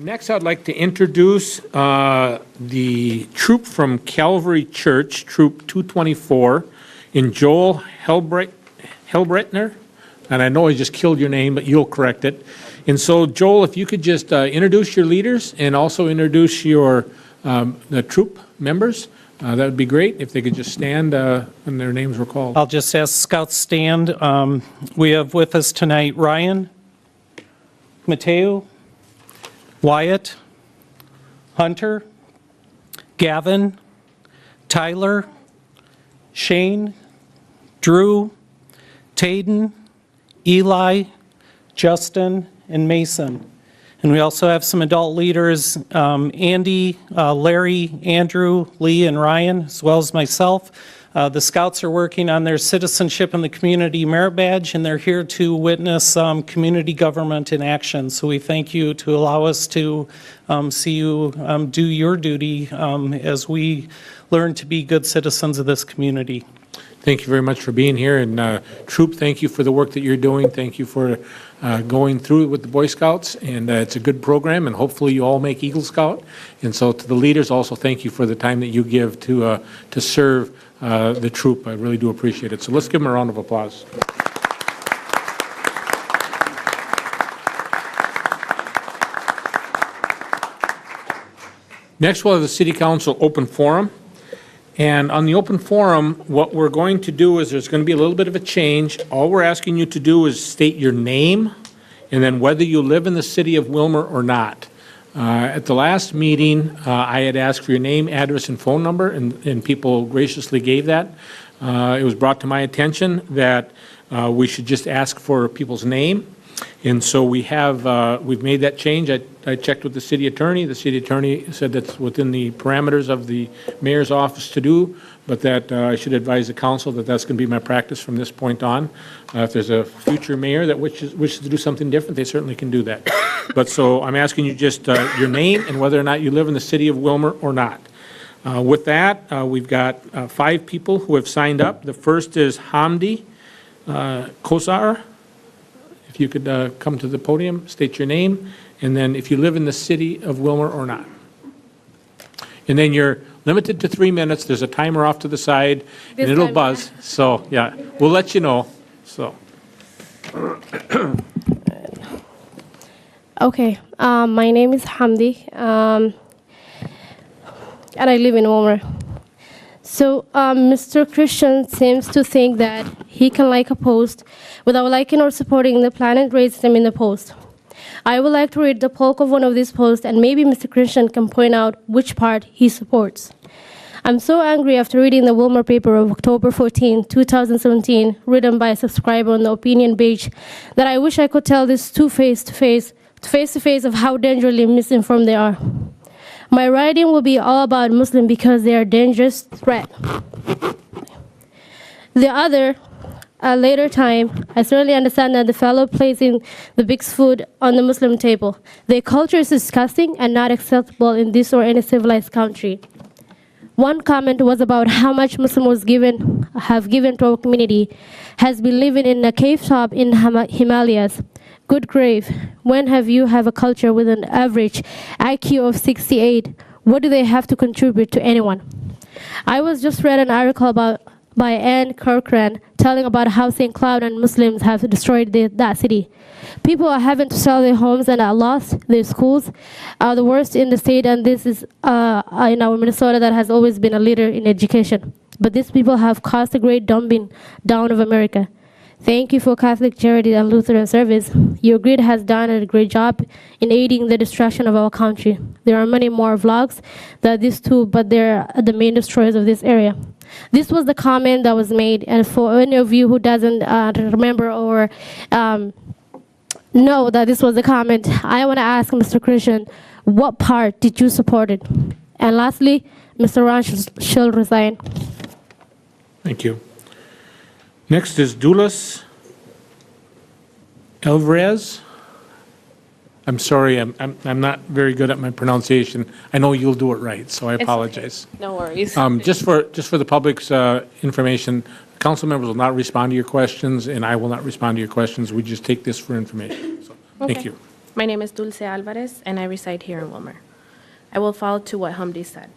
Next, I'd like to introduce the troop from Calvary Church, Troop 224, in Joel Helbrettner. And I know I just killed your name, but you'll correct it. And so, Joel, if you could just introduce your leaders and also introduce your the troop members, that would be great if they could just stand when their names were called. I'll just ask Scouts stand. We have with us tonight Ryan, Mateo, Wyatt, Hunter, Gavin, Tyler, Shane, Drew, Tayden, Eli, Justin, and Mason. And we also have some adult leaders, Andy, Larry, Andrew, Lee, and Ryan, as well as myself. The Scouts are working on their Citizenship in the Community Merit Badge, and they're here to witness community government in action. So we thank you to allow us to see you do your duty as we learn to be good citizens of this community. Thank you very much for being here. And Troop, thank you for the work that you're doing. Thank you for going through it with the Boy Scouts. And it's a good program, and hopefully you all make Eagle Scout. And so to the leaders, also thank you for the time that you give to serve the troop. I really do appreciate it. So let's give them a round of applause. Next, we'll have the City Council open forum. And on the open forum, what we're going to do is there's going to be a little bit of a change. All we're asking you to do is state your name and then whether you live in the city of Willmar or not. At the last meeting, I had asked for your name, address, and phone number, and people graciously gave that. It was brought to my attention that we should just ask for people's name. And so we've made that change. I checked with the city attorney. The city attorney said that's within the parameters of the mayor's office to do, but that I should advise the council that that's going to be my practice from this point on. If there's a future mayor that wishes to do something different, they certainly can do that. But so I'm asking you just your name and whether or not you live in the city of Willmar or not. With that, we've got 5 people who have signed up. The first is Hamdi Kosar. If you could come to the podium, state your name, and then if you live in the city of Willmar or not. And then you're limited to 3 minutes. There's a timer off to the side, and it'll buzz. Yeah. So, yeah, we'll let you know. So. Okay, my name is Hamdi, and I live in Willmar. So Mr. Christian seems to think that he can like a post without liking or supporting the planet racism in the post. I would like to read the bulk of one of these posts, and maybe Mr. Christian can point out which part he supports. I'm so angry after reading the Willmar paper of October 14, 2017, written by a subscriber on the opinion page, that I wish I could tell this two face-to-face of how dangerously misinformed they are. My writing will be all about Muslim because they are a dangerous threat. The other, a later time, I certainly understand that the fellow placing the big food on the Muslim table. Their culture is disgusting and not acceptable in this or any civilized country. One comment was about how much Muslims have given to our community, has been living in a cave top in Himalayas. Good grave. When have you have a culture with an average IQ of 68? What do they have to contribute to anyone? I was just read an article by Anne Corcoran telling about how St. Cloud and Muslims have destroyed that city. People are having to sell their homes and are lost. Their schools are the worst in the state, and this is in our Minnesota that has always been a leader in education. But these people have caused a great dumbing down of America. Thank you for Catholic Charity and Lutheran Service. Your grid has done a great job in aiding the destruction of our country. There are many more vlogs than these two, but they're the main destroyers of this area. This was the comment that was made, and for any of you who doesn't remember or know that this was the comment, I want to ask Mr. Christian, what part did you support it? And lastly, Mr. Ron should resign. Thank you. Next is Dulce Alvarez. I'm sorry, I'm not very good at my pronunciation. I know you'll do it right, so I apologize. Okay. No worries. Just for the public's information, council members will not respond to your questions, and I will not respond to your questions. We just take this for information. So, Okay. Thank you. My name is Dulce Alvarez, and I reside here in Willmar. I will follow to what Hamdi said.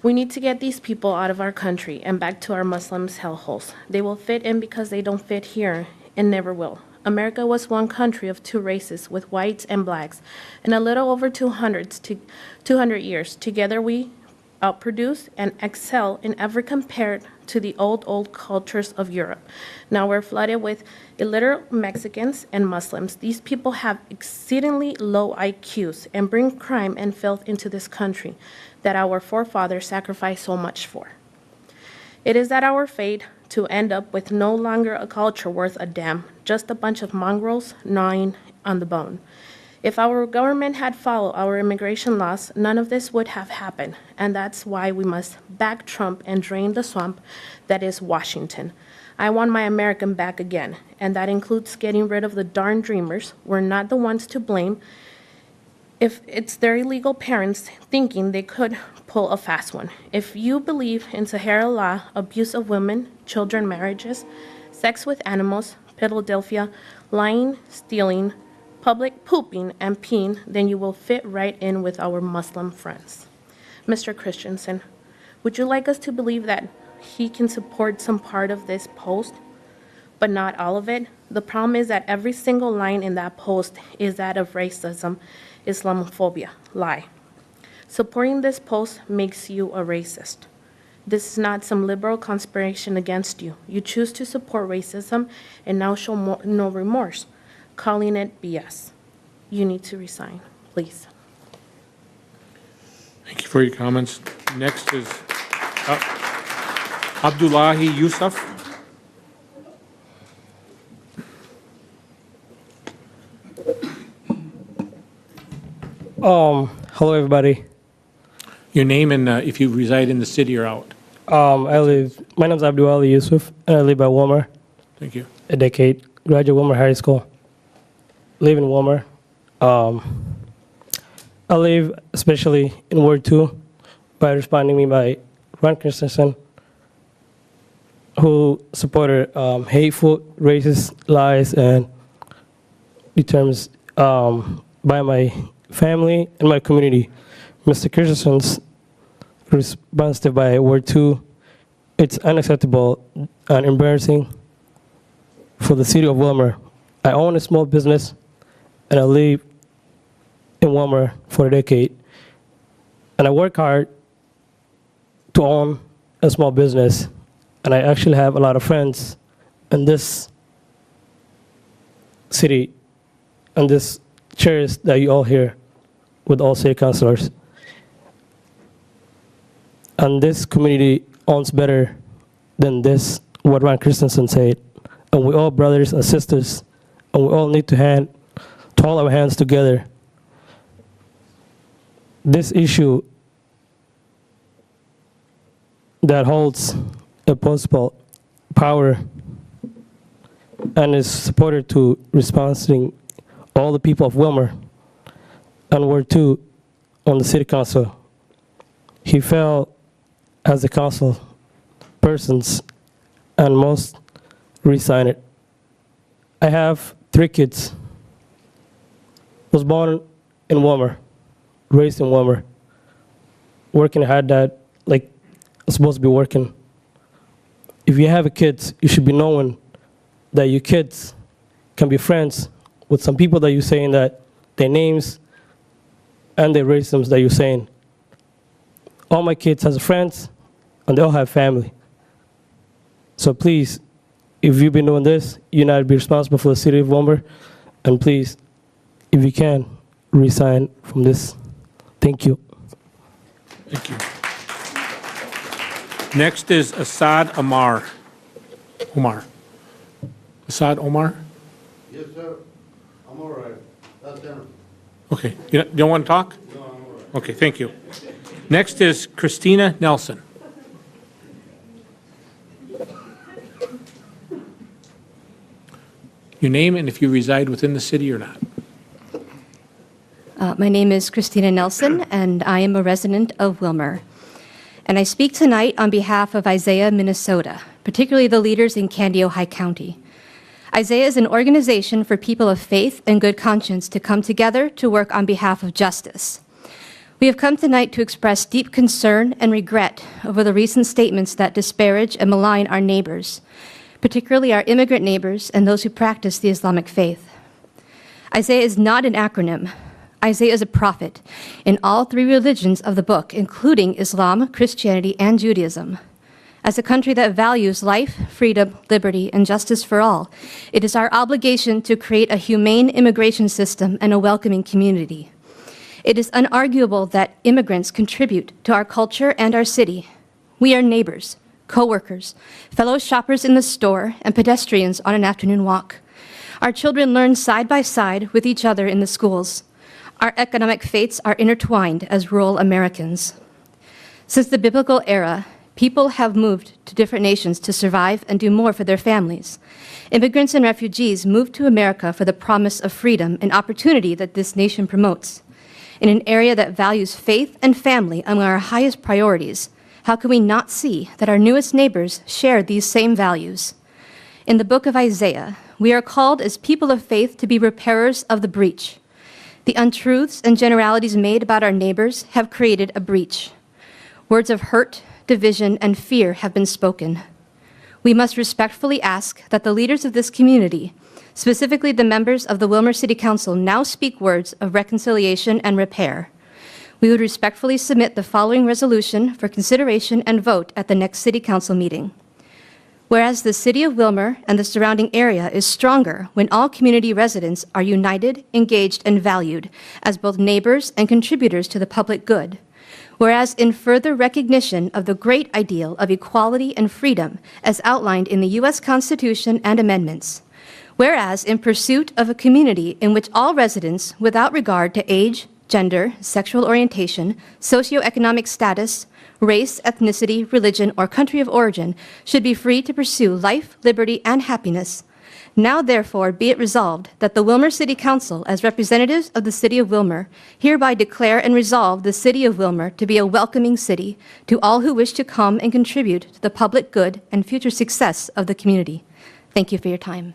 We need to get these people out of our country and back to our Muslims' hellholes. They will fit in because they don't fit here and never will. America was one country of two races, with whites and blacks, and a little over 200 years. Together we outproduce and excel in every compared to the old cultures of Europe. Now we're flooded with illiterate Mexicans and Muslims. These people have exceedingly low IQs and bring crime and filth into this country that our forefathers sacrificed so much for. It is at our fate to end up with no longer a culture worth a damn, just a bunch of mongrels gnawing on the bone. If our government had followed our immigration laws, none of this would have happened, and that's why we must back Trump and drain the swamp that is Washington. I want my American back again, and that includes getting rid of the darn dreamers. We're not the ones to blame if it's their illegal parents thinking they could pull a fast one. If you believe in Sahara law, abuse of women, children marriages, sex with animals, Philadelphia, lying, stealing, public pooping and peeing, then you will fit right in with our Muslim friends. Mr. Christensen, would you like us to believe that he can support some part of this post, but not all of it? The problem is that every single line in that post is that of racism, Islamophobia, lie. Supporting this post makes you a racist. This is not some liberal conspiration against you. You choose to support racism and now show no remorse, calling it BS. You need to resign, please. Thank you for your comments. Next is Abdul Ali Yusuf. Hello everybody. Your name and if you reside in the city or out. My name is Abdul Ali Yusuf, and I live at Willmar. Thank you. A decade. Graduate Willmar High School. Live in Willmar. I live especially in Ward 2 by responding me by Ron Christensen, who supported hateful, racist lies and terms by my family and my community. Mr. Christensen's response by Ward 2, it's unacceptable and embarrassing for the city of Willmar. I own a small business and I live in Willmar for a decade. And I work hard to own a small business. And I actually have a lot of friends in this city and this chairs that you all hear with all city councilors. And this community owns better than this, what Ron Christensen said. And we all brothers and sisters, and we all need to hold our hands together. This issue that holds a possible power and is supported to responding all the people of Willmar and Ward 2 on the city council. He fell as the council persons and most resigned it. I have 3 kids. Was born in Willmar, raised in Willmar, working hard that like I'm supposed to be working. If you have a kid, you should be knowing that your kids can be friends with some people that you're saying that their names and their racisms that you're saying. All my kids have friends and they all have family. So please, if you've been doing this, you're not be responsible for the city of Willmar. And please, if you can, resign from this. Thank you. Thank you. Next is Asad Omar. Asad Omar? Yes, sir. I'm all right. That's him. Okay. You don't want to talk? No, I'm all right. Okay, thank you. Next is Kristina Nelson. Your name and if you reside within the city or not. My name is Kristina Nelson, and I am a resident of Willmar. And I speak tonight on behalf of Isaiah, Minnesota, particularly the leaders in Candy, Ojai County. Isaiah is an organization for people of faith and good conscience to come together to work on behalf of justice. We have come tonight to express deep concern and regret over the recent statements that disparage and malign our neighbors, particularly our immigrant neighbors and those who practice the Islamic faith. Isaiah is not an acronym. Isaiah is a prophet in all three religions of the book, including Islam, Christianity, and Judaism. As a country that values life, freedom, liberty, and justice for all, it is our obligation to create a humane immigration system and a welcoming community. It is unarguable that immigrants contribute to our culture and our city. We are neighbors, co-workers, fellow shoppers in the store, and pedestrians on an afternoon walk. Our children learn side by side with each other in the schools. Our economic fates are intertwined as rural Americans. Since the biblical era, people have moved to different nations to survive and do more for their families. Immigrants and refugees moved to America for the promise of freedom and opportunity that this nation promotes. In an area that values faith and family among our highest priorities, how can we not see that our newest neighbors share these same values? In the book of Isaiah, we are called as people of faith to be repairers of the breach. The untruths and generalities made about our neighbors have created a breach. Words of hurt, division, and fear have been spoken. We must respectfully ask that the leaders of this community, specifically the members of the Willmar City Council, now speak words of reconciliation and repair. We would respectfully submit the following resolution for consideration and vote at the next City Council meeting. Whereas the City of Willmar and the surrounding area is stronger when all community residents are united, engaged, and valued as both neighbors and contributors to the public good. Whereas in further recognition of the great ideal of equality and freedom as outlined in the U.S. Constitution and amendments. Whereas in pursuit of a community in which all residents, without regard to age, gender, sexual orientation, socioeconomic status, race, ethnicity, religion, or country of origin, should be free to pursue life, liberty, and happiness. Now, therefore, be it resolved that the Willmar City Council, as representatives of the City of Willmar, hereby declare and resolve the City of Willmar to be a welcoming city to all who wish to come and contribute to the public good and future success of the community. Thank you for your time.